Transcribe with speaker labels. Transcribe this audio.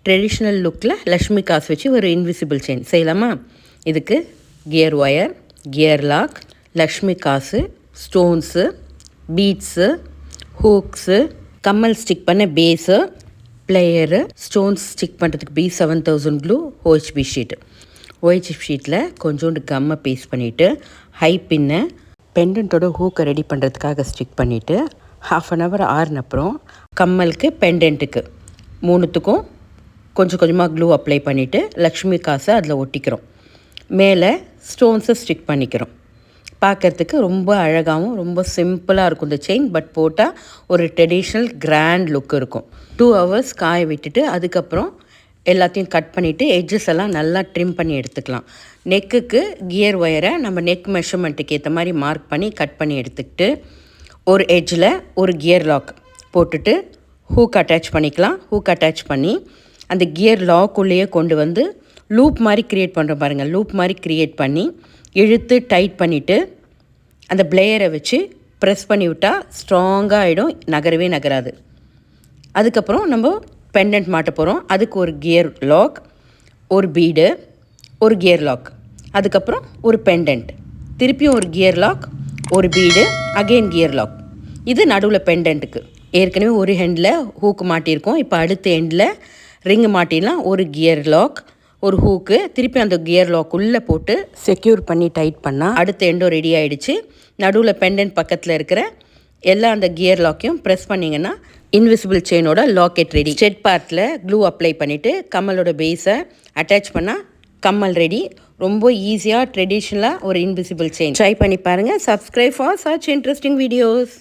Speaker 1: Traditional லுக்கில் லக்ஷ்மி காசு வச்சு ஒரு இன்விசிபிள் செயின் செய்யலாமா? இதுக்கு gear wire, gear lock, Lakshmi காசு, ஸ்டோன்ஸு, பீட்ஸு, ஹூக்ஸு, கம்மல் ஸ்டிக் பண்ண பேஸு, பிளேயரு, ஸ்டோன்ஸ் ஸ்டிக் பண்ணுறதுக்கு B7000 clue, OHB sheet. OHB ஷீட்டில் கொஞ்சோண்டு கம்மை பேஸ்ட் பண்ணிவிட்டு ஹை பின்னை பெண்டன்ட்டோட ஹூக்கை ரெடி பண்ணுறதுக்காக ஸ்டிக் பண்ணிவிட்டு 1/2 hour ஆறுனப்புறம் கம்மலுக்கு பெண்டன்ட்டுக்கு மூணுத்துக்கும் கொஞ்சம் கொஞ்சமாக க்ளூ அப்ளை பண்ணிவிட்டு லக்ஷ்மி காசை அதில் ஒட்டிக்கிறோம். மேலே ஸ்டோன்ஸை ஸ்டிக் பண்ணிக்கிறோம். பார்க்குறதுக்கு ரொம்ப அழகாகவும் ரொம்ப சிம்பிளாக இருக்கும் இந்த செயின். பட் போட்டால் ஒரு ட்ரெடிஷ்னல் கிராண்ட் லுக் இருக்கும். 2 hours காய விட்டுட்டு அதுக்கப்புறம் எல்லாத்தையும் கட் பண்ணிவிட்டு எட்ஜஸ் எல்லாம் நல்லா ட்ரிம் பண்ணி எடுத்துக்கலாம். நெக்குக்கு கியர் ஒயரை நம்ம நெக் மெஷர்மெண்ட்டுக்கு ஏற்ற மாதிரி மார்க் பண்ணி கட் பண்ணி எடுத்துக்கிட்டு ஒரு எட்ஜில் ஒரு கியர் லாக் போட்டுட்டு ஹூக் அட்டாச் பண்ணிக்கலாம். ஹூக் அட்டாச் பண்ணி அந்த கியர் லாக்குள்ளேயே கொண்டு வந்து லூப் மாதிரி க்ரியேட் பண்ணுற பாருங்கள். லூப் மாதிரி க்ரியேட் பண்ணி இழுத்து டைட் பண்ணிவிட்டு அந்த பிளேயரை வச்சு ப்ரெஸ் பண்ணி விட்டால் ஸ்ட்ராங்காக ஆகிடும், நகரவே நகராது. அதுக்கப்புறம் நம்ம பெண்டன்ட் மாட்ட போகிறோம். அதுக்கு ஒரு கியர் லாக், ஒரு பீடு, ஒரு கியர் லாக், அதுக்கப்புறம் ஒரு பெண்டன்ட், திருப்பியும் ஒரு கியர் லாக், ஒரு பீடு, அகெயின் கியர் லாக். இது நடுவில் பெண்டன்ட்டுக்கு. ஏற்கனவே ஒரு ஹெண்டில் ஹூக்கு மாட்டியிருக்கோம். இப்போ அடுத்த எண்டில் ரிங்கு மாட்டிடலாம். ஒரு கியர் லாக், ஒரு ஹூக்கு, திருப்பி அந்த கியர் லாக் உள்ளே போட்டு செக்யூர் பண்ணி டைட் பண்ணால் அடுத்த எண்டும் ரெடி ஆகிடுச்சு. நடுவில் பெண்டன்ட் பக்கத்தில் இருக்கிற எல்லா அந்த கியர் லாக்கையும் ப்ரெஸ் பண்ணிங்கன்னா இன்விசிபிள் செயினோட லாக்கெட் ரெடி. ஸ்டெட் பார்ட்டில் க்ளூ அப்ளை பண்ணிவிட்டு கம்மலோட பேஸை அட்டாச் பண்ணால் கம்மல் ரெடி. ரொம்ப ஈஸியாக ட்ரெடிஷ்னலாக ஒரு இன்விசிபிள் செயின் ட்ரை பண்ணி பாருங்கள். Subscribe for such interesting videos.